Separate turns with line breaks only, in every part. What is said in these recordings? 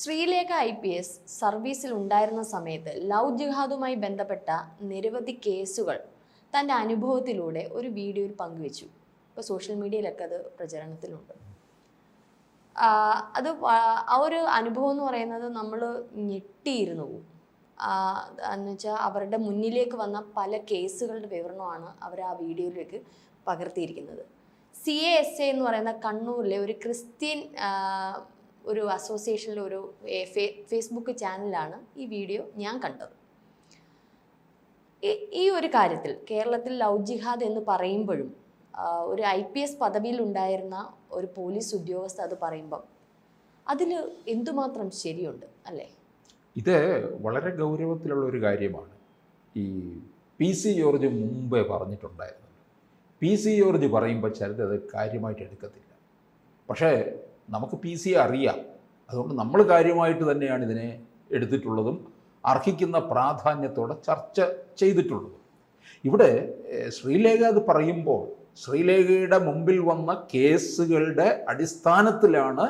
Sreelekha IPS സർവീസിൽ ഉണ്ടായിരുന്ന സമയത്ത് ലവ് ജിഹാദുമായി ബന്ധപ്പെട്ട നിരവധി കേസുകൾ തൻ്റെ അനുഭവത്തിലൂടെ ഒരു വീഡിയോയിൽ പങ്കുവെച്ചു. ഇപ്പോൾ സോഷ്യൽ മീഡിയയിലൊക്കെ അത് പ്രചരണത്തിലുണ്ട്. അത് ആ ഒരു അനുഭവം എന്ന് പറയുന്നത് നമ്മൾ ഞെട്ടിയിരുന്നു പോകും. എന്ന് വെച്ചാൽ അവരുടെ മുന്നിലേക്ക് വന്ന പല കേസുകളുടെ വിവരണമാണ് അവർ ആ വീഡിയോയിലേക്ക് പകർത്തിയിരിക്കുന്നത്. CASA എന്ന് പറയുന്ന കണ്ണൂരിലെ ഒരു ക്രിസ്ത്യൻ ഒരു അസോസിയേഷനിലെ ഒരു ഫേസ്ബുക്ക് ചാനലാണ് ഈ വീഡിയോ ഞാൻ കണ്ടത്. ഈ ഒരു കാര്യത്തിൽ കേരളത്തിൽ ലവ് ജിഹാദ് എന്ന് പറയുമ്പോഴും ഒരു IPS പദവിയിൽ ഉണ്ടായിരുന്ന ഒരു പോലീസ് ഉദ്യോഗസ്ഥ അത് പറയുമ്പം അതിൽ എന്തുമാത്രം ശരിയുണ്ട് അല്ലേ?
ഇത് വളരെ ഗൗരവത്തിലുള്ള ഒരു കാര്യമാണ്. ഈ PC ജോർജ് മുമ്പേ പറഞ്ഞിട്ടുണ്ടായിരുന്നു. PC ജോർജ് പറയുമ്പോൾ ചിലത് അത് കാര്യമായിട്ട് എടുക്കത്തില്ല. പക്ഷേ നമുക്ക് PC അറിയാം. അതുകൊണ്ട് നമ്മൾ കാര്യമായിട്ട് തന്നെയാണ് ഇതിനെ എടുത്തിട്ടുള്ളതും അർഹിക്കുന്ന പ്രാധാന്യത്തോടെ ചർച്ച ചെയ്തിട്ടുള്ളതും. ഇവിടെ ശ്രീലേഖ അത് പറയുമ്പോൾ ശ്രീലേഖയുടെ മുമ്പിൽ വന്ന കേസുകളുടെ അടിസ്ഥാനത്തിലാണ്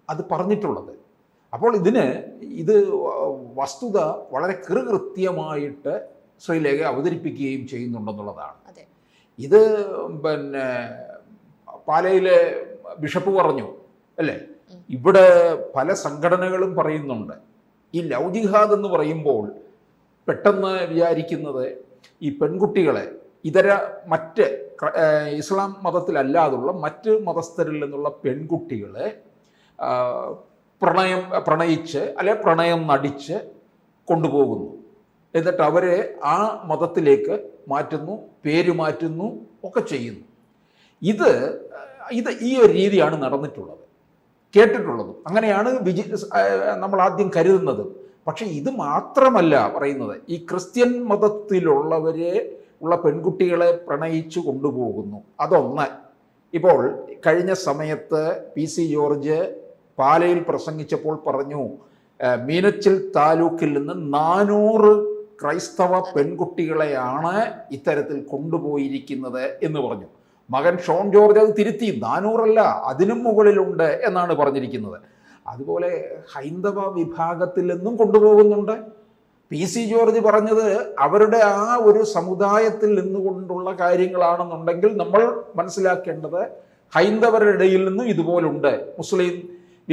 അത് പറഞ്ഞിട്ടുള്ളത്. അപ്പോൾ ഇത് വസ്തുത വളരെ കൃത്യമായിട്ട് ശ്രീലേഖ അവതരിപ്പിക്കുകയും ചെയ്യുന്നുണ്ടെന്നുള്ളതാണ്. ഇത് പിന്നെ പാലയിലെ ബിഷപ്പ് പറഞ്ഞു അല്ലേ, ഇവിടെ പല സംഘടനകളും പറയുന്നുണ്ട്. ഈ ലവ് ജിഹാദ് എന്ന് പറയുമ്പോൾ പെട്ടെന്ന് വിചാരിക്കുന്നത് ഈ പെൺകുട്ടികളെ മറ്റ് ഇസ്ലാം മതത്തിലല്ലാതുള്ള മറ്റ് മതസ്ഥരിൽ നിന്നുള്ള പെൺകുട്ടികളെ പ്രണയിച്ച് അല്ലെ പ്രണയം നടിച്ച് കൊണ്ടുപോകുന്നു, എന്നിട്ട് അവരെ ആ മതത്തിലേക്ക് മാറ്റുന്നു, പേര് മാറ്റുന്നു, ഒക്കെ ചെയ്യുന്നു. ഇത് ഈ ഒരു രീതിയാണ് നടന്നിട്ടുള്ളത്, കേട്ടിട്ടുള്ളത്. അങ്ങനെയാണ് നമ്മൾ ആദ്യം കരുതുന്നത്. പക്ഷെ ഇത് മാത്രമല്ല പറയുന്നത്, ഈ ക്രിസ്ത്യൻ മതത്തിലുള്ളവരെ ഉള്ള പെൺകുട്ടികളെ പ്രണയിച്ചു കൊണ്ടുപോകുന്നു. അതൊന്ന്. ഇപ്പോൾ കഴിഞ്ഞ സമയത്ത് PC ജോർജ് പാലയിൽ പ്രസംഗിച്ചപ്പോൾ പറഞ്ഞു, മീനച്ചിൽ താലൂക്കിൽ നിന്ന് 400 ക്രൈസ്തവ പെൺകുട്ടികളെയാണ് ഇത്തരത്തിൽ കൊണ്ടുപോയിരിക്കുന്നത് എന്ന് പറഞ്ഞു. മകൻ ഷോൺ ജോർജ് അത് തിരുത്തി, 400 അല്ല അതിനും മുകളിലുണ്ട് എന്നാണ് പറഞ്ഞിരിക്കുന്നത്. അതുപോലെ ഹൈന്ദവ വിഭാഗത്തിൽ നിന്നും കൊണ്ടുപോകുന്നുണ്ട്. PC ജോർജ് പറഞ്ഞത് അവരുടെ ആ ഒരു സമുദായത്തിൽ നിന്നുകൊണ്ടുള്ള കാര്യങ്ങളാണെന്നുണ്ടെങ്കിൽ നമ്മൾ മനസ്സിലാക്കേണ്ടത് ഹൈന്ദവരുടെ ഇടയിൽ നിന്നും ഇതുപോലുണ്ട്, മുസ്ലിം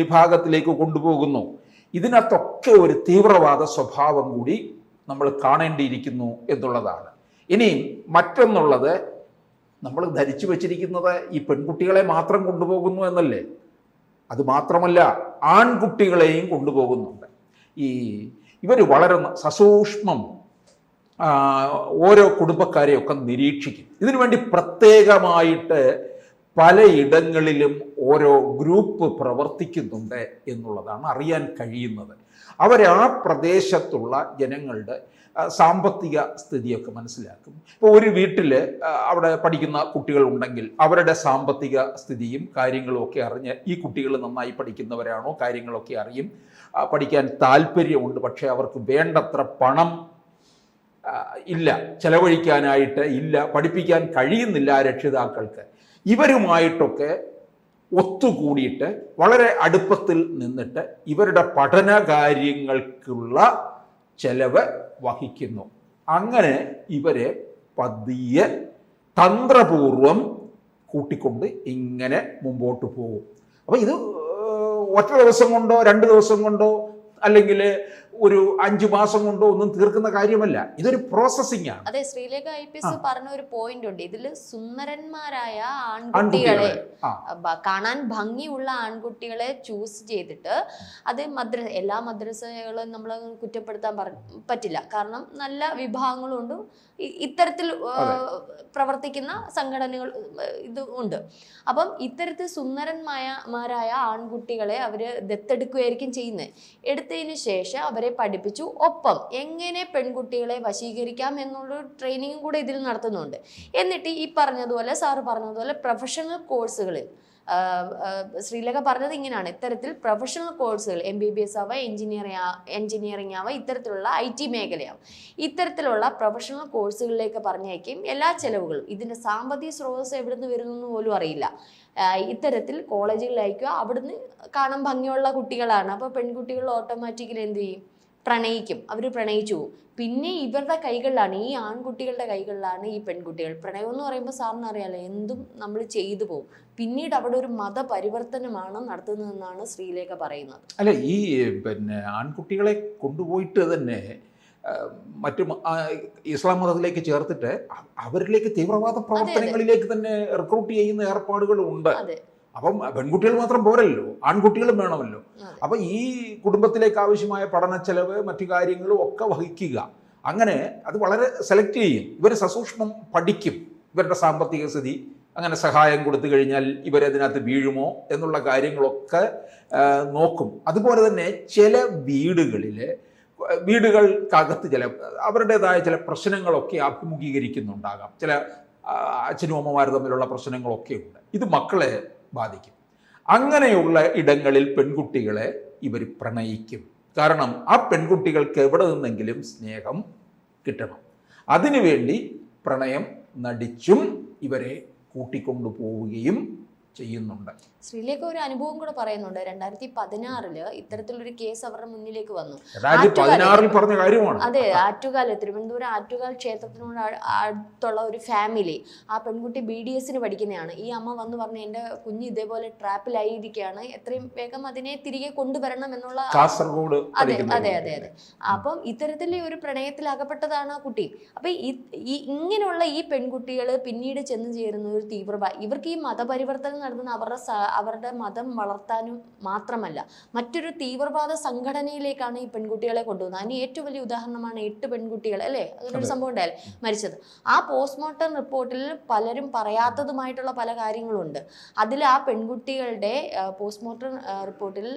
വിഭാഗത്തിലേക്ക് കൊണ്ടുപോകുന്നു. ഇതിനകത്തൊക്കെ ഒരു തീവ്രവാദ സ്വഭാവം കൂടി നമ്മൾ കാണേണ്ടിയിരിക്കുന്നു എന്നുള്ളതാണ്. ഇനിയും മറ്റൊന്നുള്ളത്, നമ്മൾ ധരിച്ചു വച്ചിരിക്കുന്നത് ഈ പെൺകുട്ടികളെ മാത്രം കൊണ്ടുപോകുന്നു എന്നല്ലേ. അത് മാത്രമല്ല, ആൺകുട്ടികളെയും കൊണ്ടുപോകുന്നുണ്ട്. ഇവർ വളരെ സസൂക്ഷ്മം ഓരോ കുടുംബക്കാരെയൊക്കെ നിരീക്ഷിക്കും. ഇതിനു വേണ്ടി പ്രത്യേകമായിട്ട് പലയിടങ്ങളിലും ഓരോ ഗ്രൂപ്പ് പ്രവർത്തിക്കുന്നുണ്ട് എന്നുള്ളതാണ് അറിയാൻ കഴിയുന്നത്. ആ പ്രദേശത്തുള്ള ജനങ്ങളുടെ സാമ്പത്തിക സ്ഥിതിയൊക്കെ മനസ്സിലാക്കും. ഇപ്പോൾ ഒരു വീട്ടിൽ അവിടെ പഠിക്കുന്ന കുട്ടികൾ ഉണ്ടെങ്കിൽ അവരുടെ സാമ്പത്തിക സ്ഥിതിയും കാര്യങ്ങളും ഒക്കെ അറിഞ്ഞ് ഈ കുട്ടികൾ നന്നായി പഠിക്കുന്നവരാണോ കാര്യങ്ങളൊക്കെ അറിയും. പഠിക്കാൻ താല്പര്യമുണ്ട്, പക്ഷേ അവർക്ക് വേണ്ടത്ര പണം ഇല്ല, ചെലവഴിക്കാനായിട്ട് ഇല്ല, പഠിപ്പിക്കാൻ കഴിയുന്നില്ല രക്ഷിതാക്കൾക്ക്. ഇവരുമായിട്ടൊക്കെ ഒത്തുകൂടിയിട്ട് വളരെ അടുപ്പത്തിൽ നിന്നിട്ട് ഇവരുടെ പഠന കാര്യങ്ങൾക്കുള്ള ചെലവ് വഹിക്കുന്നു. അങ്ങനെ ഇവരെ പതിയെ തന്ത്രപൂർവം കൂട്ടിക്കൊണ്ട് ഇങ്ങനെ മുമ്പോട്ട് പോകും. അപ്പോൾ ഇത് ഒറ്റ ദിവസം കൊണ്ടോ 2 ദിവസം കൊണ്ടോ അല്ലെങ്കിൽ ഒരു 5 മാസം കൊണ്ടോ ഒന്നും തീർക്കുന്ന കാര്യമല്ല. ഇതൊരു പ്രോസസ്സിംഗ് ആണ്.
അതെ, ശ്രീലേഖ IPS പറഞ്ഞ ഒരു പോയിന്റ് ഉണ്ട്. ഇതിൽ സുന്ദരന്മാരായ ആൺകുട്ടികളെ, കാണാൻ ഭംഗിയുള്ള ആൺകുട്ടികളെ ചൂസ് ചെയ്തിട്ട്, അത് എല്ലാ മദ്രസകളും നമ്മൾ കുറ്റപ്പെടുത്താൻ പറ്റില്ല. കാരണം നല്ല വിഭാഗങ്ങളുണ്ട്, ഇത്തരത്തിൽ പ്രവർത്തിക്കുന്ന സംഘടനകൾ ഇത് ഉണ്ട്. അപ്പം ഇത്തരത്തിൽ സുന്ദരന്മാരായ ആൺകുട്ടികളെ അവർ ദത്തെടുക്കുകയായിരിക്കും ചെയ്യുന്നത്. എടുത്തതിന് ശേഷം അവരെ പഠിപ്പിച്ചു, ഒപ്പം എങ്ങനെ പെൺകുട്ടികളെ വശീകരിക്കാം എന്നുള്ളൊരു ട്രെയിനിങ്ങും കൂടെ ഇതിൽ നടത്തുന്നുണ്ട്. എന്നിട്ട് ഈ പറഞ്ഞതുപോലെ സാറ് പറഞ്ഞതുപോലെ പ്രൊഫഷണൽ കോഴ്സുകളിൽ ശ്രീലേഖ പറഞ്ഞത് ഇങ്ങനെയാണ്, ഇത്തരത്തിൽ പ്രൊഫഷണൽ കോഴ്സുകൾ MBBS ആവാം, എഞ്ചിനീയറിംഗ് ആവാം, ഇത്തരത്തിലുള്ള IT മേഖലയാവും, ഇത്തരത്തിലുള്ള പ്രൊഫഷണൽ കോഴ്സുകളിലേക്ക് പറഞ്ഞയക്കും. എല്ലാ ചെലവുകളും, ഇതിൻ്റെ സാമ്പത്തിക സ്രോതസ് എവിടെ നിന്ന് വരുന്നു എന്ന് പോലും അറിയില്ല. ഇത്തരത്തിൽ കോളേജുകളിലയക്കുക, അവിടുന്ന് കാണാൻ ഭംഗിയുള്ള കുട്ടികളാണ്. അപ്പോൾ പെൺകുട്ടികൾ ഓട്ടോമാറ്റിക്കലി എന്ത് ചെയ്യും? പ്രണയിക്കും. അവർ പ്രണയിച്ചു പോകും. പിന്നെ ഇവരുടെ കൈകളിലാണ്, ഈ ആൺകുട്ടികളുടെ കൈകളിലാണ് ഈ പെൺകുട്ടികൾ. പ്രണയം എന്ന് പറയുമ്പോൾ സാറിന് അറിയാലോ, എന്തും നമ്മൾ ചെയ്തു പോകും. പിന്നീട് അവിടെ ഒരു മതപരിവർത്തനമാണ് നടത്തുന്നതെന്നാണ് ശ്രീലേഖ പറയുന്നത്.
അല്ല, ഈ ആൺകുട്ടികളെ കൊണ്ടുപോയിട്ട് തന്നെ മറ്റു ഇസ്ലാം മതത്തിലേക്ക് ചേർത്തിട്ട് അവരിലേക്ക് തീവ്രവാദ പ്രവർത്തനങ്ങളിലേക്ക് തന്നെ റിക്രൂട്ട് ചെയ്യുന്ന ഏർപ്പാടുകളും ഉണ്ട്. അപ്പം പെൺകുട്ടികൾ മാത്രം പോരല്ലോ, ആൺകുട്ടികളും വേണമല്ലോ. അപ്പം ഈ കുടുംബത്തിലേക്ക് ആവശ്യമായ പഠന ചെലവ് മറ്റു കാര്യങ്ങളും ഒക്കെ വഹിക്കുക. അങ്ങനെ അത് വളരെ സെലക്ട് ചെയ്യും. ഇവർ സസൂക്ഷ്മം പഠിക്കും ഇവരുടെ സാമ്പത്തിക സ്ഥിതി, അങ്ങനെ സഹായം കൊടുത്തു കഴിഞ്ഞാൽ ഇവരതിനകത്ത് വീഴുമോ എന്നുള്ള കാര്യങ്ങളൊക്കെ നോക്കും. അതുപോലെ തന്നെ ചില വീടുകൾക്കകത്ത് അവരുടേതായ ചില പ്രശ്നങ്ങളൊക്കെ അഭിമുഖീകരിക്കുന്നുണ്ടാകാം. ചില അച്ഛനും അമ്മമാരും തമ്മിലുള്ള പ്രശ്നങ്ങളൊക്കെ ഉണ്ട്. ഇത് മക്കളെ ബാധിക്കും. അങ്ങനെയുള്ള ഇടങ്ങളിൽ പെൺകുട്ടികളെ ഇവർ പ്രണയിക്കും. കാരണം ആ പെൺകുട്ടികൾക്ക് എവിടെ നിന്നെങ്കിലും സ്നേഹം കിട്ടണം. അതിനുവേണ്ടി പ്രണയം നടിച്ചും ഇവരെ കൂട്ടിക്കൊണ്ടു പോവുകയും ചെയ്യുന്നുണ്ട്.
ശ്രീലേഖ ഒരു അനുഭവം കൂടെ പറയുന്നുണ്ട്. 2016 ഇത്തരത്തിലൊരു കേസ് അവരുടെ മുന്നിലേക്ക് വന്നു.
2016 പറഞ്ഞ കാര്യമാണ്.
അതെ, തിരുവനന്തപുരം ആറ്റുകാൽ ക്ഷേത്രത്തിനോട് അടുത്തുള്ള ഒരു ഫാമിലി, ആ പെൺകുട്ടി BDSന് പഠിക്കുന്നതാണ്. ഈ അമ്മ വന്ന് പറഞ്ഞു, എൻ്റെ കുഞ്ഞ് ഇതേപോലെ ട്രാപ്പിലായിരിക്കുകയാണ്, എത്രയും വേഗം അതിനെ തിരികെ കൊണ്ടുവരണം എന്നുള്ള.
കാസർഗോഡ്.
അതെ. അപ്പം ഇത്തരത്തിലെ ഒരു പ്രണയത്തിൽ അകപ്പെട്ടതാണ് ആ കുട്ടി. അപ്പൊ ഇങ്ങനെയുള്ള ഈ പെൺകുട്ടികൾ പിന്നീട് ചെന്ന് ചേരുന്ന ഒരു ഇവർക്ക് ഈ മതപരിവർത്തനം നടത്തുന്ന അവരുടെ മതം വളർത്താനും മാത്രമല്ല, മറ്റൊരു തീവ്രവാദ സംഘടനയിലേക്കാണ് ഈ പെൺകുട്ടികളെ കൊണ്ടുപോകുന്നത്. അതിന് ഏറ്റവും വലിയ ഉദാഹരണമാണ് 8 പെൺകുട്ടികൾ, അല്ലേ, അങ്ങനൊരു സംഭവം ഉണ്ടായാലും മരിച്ചത്. ആ പോസ്റ്റ്മോർട്ടം റിപ്പോർട്ടിൽ പലരും പറയാത്തതുമായിട്ടുള്ള പല കാര്യങ്ങളുണ്ട്. അതിൽ ആ പെൺകുട്ടികളുടെ പോസ്റ്റ്മോർട്ടം റിപ്പോർട്ടിൽ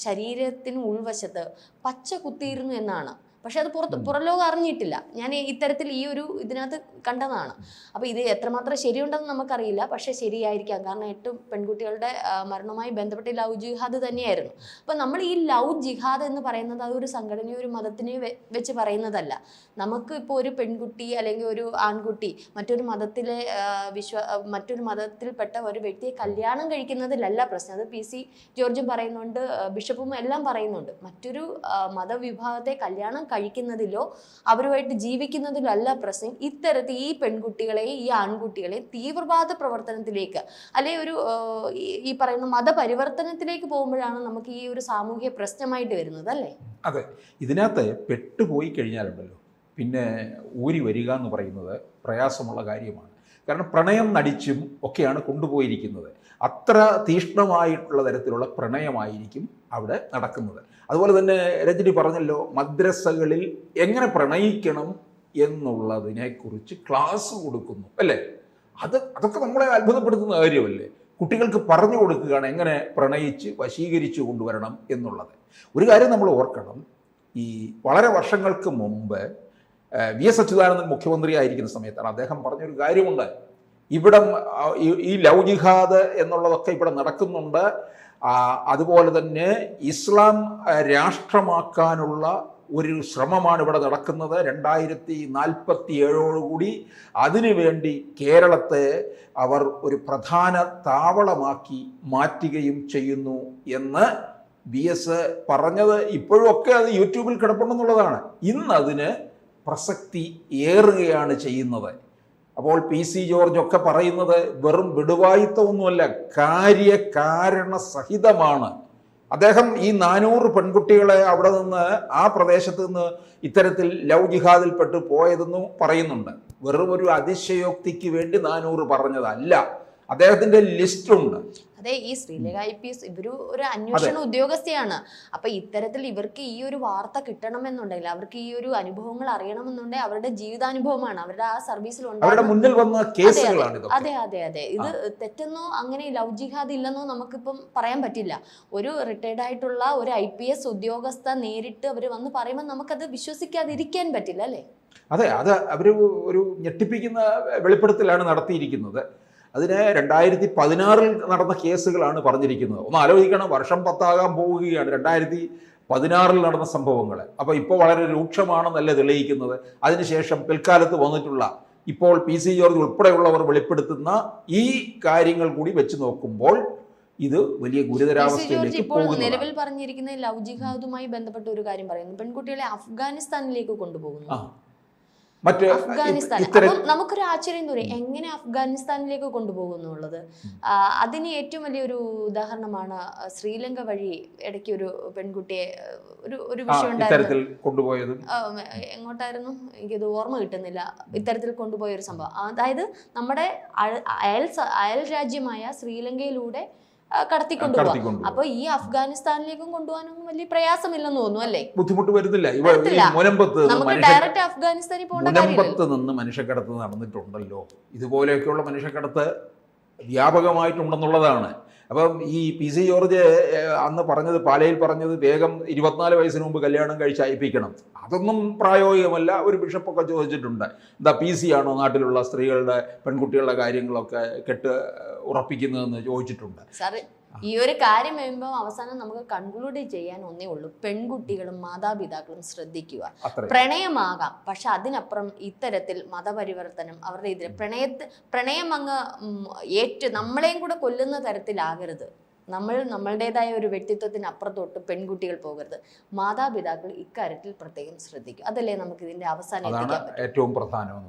ശരീരത്തിന് ഉൾവശത്ത് പച്ച കുത്തിയിരുന്നു എന്നാണ്. പക്ഷെ അത് പുറംലോകം അറിഞ്ഞിട്ടില്ല. ഞാൻ ഇത്തരത്തിൽ ഈ ഒരു ഇതിനകത്ത് കണ്ടതാണ്. അപ്പോൾ ഇത് എത്രമാത്രം ശരിയുണ്ടെന്ന് നമുക്കറിയില്ല, പക്ഷെ ശരിയായിരിക്കാം. കാരണം 8 പെൺകുട്ടികളുടെ മരണവുമായി ബന്ധപ്പെട്ട് ലവ് ജിഹാദ് തന്നെയായിരുന്നു. അപ്പം നമ്മൾ ഈ ലവ് ജിഹാദ് എന്ന് പറയുന്നത് അതൊരു സംഘടനയോ ഒരു മതത്തിനെയോ വെച്ച് പറയുന്നതല്ല. നമുക്ക് ഇപ്പോൾ ഒരു പെൺകുട്ടി അല്ലെങ്കിൽ ഒരു ആൺകുട്ടി മറ്റൊരു മതത്തിൽപ്പെട്ട ഒരു വ്യക്തിയെ കല്യാണം കഴിക്കുന്നതിലല്ല പ്രശ്നം. അത് PC ജോർജും പറയുന്നുണ്ട്, ബിഷപ്പും എല്ലാം പറയുന്നുണ്ട്. മറ്റൊരു മതവിഭാഗത്തെ കല്യാണം കഴിക്കുന്നതിലോ അവരുമായിട്ട് ജീവിക്കുന്നതിലോ അല്ല പ്രശ്നം. ഇത്തരത്തിൽ ഈ പെൺകുട്ടികളെ, ഈ ആൺകുട്ടികളെ തീവ്രവാദ പ്രവർത്തനത്തിലേക്ക് അല്ലെങ്കിൽ ഒരു ഈ പറയുന്ന മതപരിവർത്തനത്തിലേക്ക് പോകുമ്പോഴാണ് നമുക്ക് ഈ ഒരു സാമൂഹ്യ പ്രശ്നമായിട്ട് വരുന്നത്, അല്ലേ?
അതെ, ഇതിനകത്ത് പെട്ടുപോയി കഴിഞ്ഞാലുണ്ടല്ലോ പിന്നെ ഊരി വരിക എന്ന് പറയുന്നത് പ്രയാസമുള്ള കാര്യമാണ്. കാരണം പ്രണയം നടിച്ചും ഒക്കെയാണ് കൊണ്ടുപോയിരിക്കുന്നത്. അത്ര തീഷ്ണമായിട്ടുള്ള തരത്തിലുള്ള പ്രണയമായിരിക്കും അവിടെ നടക്കുന്നത്. അതുപോലെ തന്നെ രജനി പറഞ്ഞല്ലോ, മദ്രസകളിൽ എങ്ങനെ പ്രണയിക്കണം എന്നുള്ളതിനെക്കുറിച്ച് ക്ലാസ് കൊടുക്കുന്നു, അല്ലേ? അതൊക്കെ നമ്മളെ അത്ഭുതപ്പെടുത്തുന്ന കാര്യമല്ലേ? കുട്ടികൾക്ക് പറഞ്ഞു കൊടുക്കുകയാണ് എങ്ങനെ പ്രണയിച്ച് വശീകരിച്ചു കൊണ്ടുവരണം എന്നുള്ളത്. ഒരു കാര്യം നമ്മൾ ഓർക്കണം, ഈ വളരെ വർഷങ്ങൾക്ക് മുമ്പ് VS അച്യുതാനന്ദൻ മുഖ്യമന്ത്രി ആയിരിക്കുന്ന സമയത്താണ് അദ്ദേഹം പറഞ്ഞൊരു കാര്യമുണ്ട്. ഇവിടെ ഈ ലവ് ജിഹാദ് എന്നുള്ളതൊക്കെ ഇവിടെ നടക്കുന്നുണ്ട്. അതുപോലെ തന്നെ ഇസ്ലാം രാഷ്ട്രമാക്കാനുള്ള ഒരു ശ്രമമാണ് ഇവിടെ നടക്കുന്നത്. 2047 അതിനുവേണ്ടി കേരളത്തെ അവർ ഒരു പ്രധാന താവളമാക്കി മാറ്റുകയും ചെയ്യുന്നു എന്ന് VS പറഞ്ഞത് ഇപ്പോഴും ഒക്കെ അത് യൂട്യൂബിൽ കിടപ്പുണ്ടെന്നുള്ളതാണ്. ഇന്ന് അതിന് പ്രസക്തി ഏറുകയാണ് ചെയ്യുന്നത്. അപ്പോൾ PC ജോർജ് ഒക്കെ പറയുന്നത് വെറും വിടുവായിത്തമൊന്നുമല്ല, കാര്യകാരണ സഹിതമാണ്. അദ്ദേഹം ഈ 400 പെൺകുട്ടികളെ അവിടെ നിന്ന് ആ പ്രദേശത്ത് നിന്ന് ഇത്തരത്തിൽ ലവ് ജിഹാദിൽപ്പെട്ട് പോയതെന്നും പറയുന്നുണ്ട്. വെറും ഒരു അതിശയോക്തിക്ക് വേണ്ടി 400 പറഞ്ഞതല്ല, അദ്ദേഹത്തിന്റെ ലിസ്റ്റുണ്ട്.
അതെ, ഈ ശ്രീലേഖ IPS ഒരു അന്വേഷണ ഉദ്യോഗസ്ഥയാണ്. അപ്പൊ ഇത്തരത്തിൽ ഇവർക്ക് ഈ ഒരു വാർത്ത കിട്ടണമെന്നുണ്ടെങ്കിൽ, അവർക്ക് ഈ ഒരു അനുഭവങ്ങൾ അറിയണമെന്നുണ്ടെങ്കിൽ അവരുടെ ജീവിതാനുഭവമാണ്, അവരുടെ ആ സർവീസിൽ
മുന്നിൽ വന്ന കേസുകളാണ്.
അതെ, ഇത് തെറ്റെന്നോ അങ്ങനെ ലവ് ജിഹാദ് ഇല്ലെന്നോ നമുക്കിപ്പം പറയാൻ പറ്റില്ല. ഒരു റിട്ടയർഡ് ആയിട്ടുള്ള ഒരു IPS ഉദ്യോഗസ്ഥ നേരിട്ട് അവർ വന്ന് പറയുമ്പോൾ നമുക്കത് വിശ്വസിക്കാതിരിക്കാൻ പറ്റില്ല, അല്ലേ?
അതെ, അത് അവർ ഒരു ഞെട്ടിപ്പിക്കുന്ന വെളിപ്പെടുത്തലാണ് നടത്തിയിരിക്കുന്നത്. അതിന് 2016 നടന്ന കേസുകളാണ് പറഞ്ഞിരിക്കുന്നത്. ഒന്ന് ആലോചിക്കണം, വർഷം 10 പോവുകയാണ്, 2016 നടന്ന സംഭവങ്ങൾ. അപ്പോൾ ഇപ്പോൾ വളരെ രൂക്ഷമാണെന്നല്ല തെളിയിക്കുന്നത്. അതിനുശേഷം പിൽക്കാലത്ത് വന്നിട്ടുള്ള ഇപ്പോൾ PC ജോർജ് ഉൾപ്പെടെയുള്ളവർ വെളിപ്പെടുത്തുന്ന ഈ കാര്യങ്ങൾ കൂടി വെച്ച് നോക്കുമ്പോൾ ഇത് വലിയ ഗുരുതരാവസ്ഥയിലേക്ക്
ഇപ്പോൾ
പോകുന്നു.
നിലവിൽ പറഞ്ഞിരിക്കുന്ന ലവ് ജിഹാദുമായി ബന്ധപ്പെട്ട ഒരു കാര്യം പറയുന്നു, പെൺകുട്ടികളെ അഫ്ഗാനിസ്ഥാനിലേക്ക് കൊണ്ടുപോകുന്നു.
മറ്റ്
അഫ്ഗാനിസ്ഥാൻ, അപ്പം നമുക്കൊരു ആശ്ചര്യം തോന്നി എങ്ങനെ അഫ്ഗാനിസ്ഥാനിലേക്ക് കൊണ്ടുപോകുന്നുള്ളത്. അതിന് ഏറ്റവും വലിയൊരു ഉദാഹരണമാണ് ശ്രീലങ്ക വഴി ഇടയ്ക്ക് ഒരു പെൺകുട്ടിയെ ഒരു വിഷയം
കൊണ്ടുപോയതും
എങ്ങോട്ടായിരുന്നു എനിക്കത് ഓർമ്മ കിട്ടുന്നില്ല. ഇത്തരത്തിൽ കൊണ്ടുപോയ ഒരു സംഭവം, അതായത് നമ്മുടെ അയൽ രാജ്യമായ ശ്രീലങ്കയിലൂടെ കടത്തിക്കൊണ്ടുപോകാം. അപ്പൊ ഈ അഫ്ഗാനിസ്ഥാനിലേക്കും കൊണ്ടുപോകാനൊന്നും വലിയ പ്രയാസമില്ലെന്ന് തോന്നുന്നു അല്ലേ?
ബുദ്ധിമുട്ട് വരുന്നില്ല.
നമുക്ക് ഡയറക്റ്റ് അഫ്ഗാനിസ്ഥാനിൽ
മുനമ്പത്ത് നിന്ന് മനുഷ്യക്കടത്ത് നടന്നിട്ടുണ്ടല്ലോ. ഇതുപോലെയൊക്കെയുള്ള മനുഷ്യക്കടത്ത് വ്യാപകമായിട്ടുണ്ടെന്നുള്ളതാണ്. അപ്പം ഈ PC ജോർജ് അന്ന് പറഞ്ഞത്, പാലയിൽ പറഞ്ഞത് വേഗം 24 വയസ്സിന് മുമ്പ് കല്യാണം കഴിച്ച് അയപ്പിക്കണം, അതൊന്നും പ്രായോഗികമല്ല. ഒരു ബിഷപ്പൊക്കെ ചോദിച്ചിട്ടുണ്ട്, എന്താ PC ആണോ നാട്ടിലുള്ള സ്ത്രീകളുടെ പെൺകുട്ടികളുടെ കാര്യങ്ങളൊക്കെ ഉറപ്പിക്കുന്നതെന്ന് ചോദിച്ചിട്ടുണ്ട്.
സാറ് ഈ ഒരു കാര്യം വരുമ്പോൾ അവസാനം നമുക്ക് കൺക്ലൂഡ് ചെയ്യാൻ ഒന്നേ ഉള്ളൂ, പെൺകുട്ടികളും മാതാപിതാക്കളും ശ്രദ്ധിക്കുക. പ്രണയമാകാം, പക്ഷെ അതിനപ്പുറം ഇത്തരത്തിൽ മതപരിവർത്തനം അവരുടെ ഇതിൽ പ്രണയം അങ്ങ് നമ്മളെയും കൂടെ കൊല്ലുന്ന തരത്തിലാകരുത്. നമ്മളുടേതായ ഒരു വ്യക്തിത്വത്തിന് അപ്പുറത്തോട്ട് പെൺകുട്ടികൾ പോകരുത്. മാതാപിതാക്കൾ ഇക്കാര്യത്തിൽ പ്രത്യേകം ശ്രദ്ധിക്കും. അതല്ലേ നമുക്ക് ഇതിന്റെ അവസാനം
ഏറ്റവും പ്രധാനം.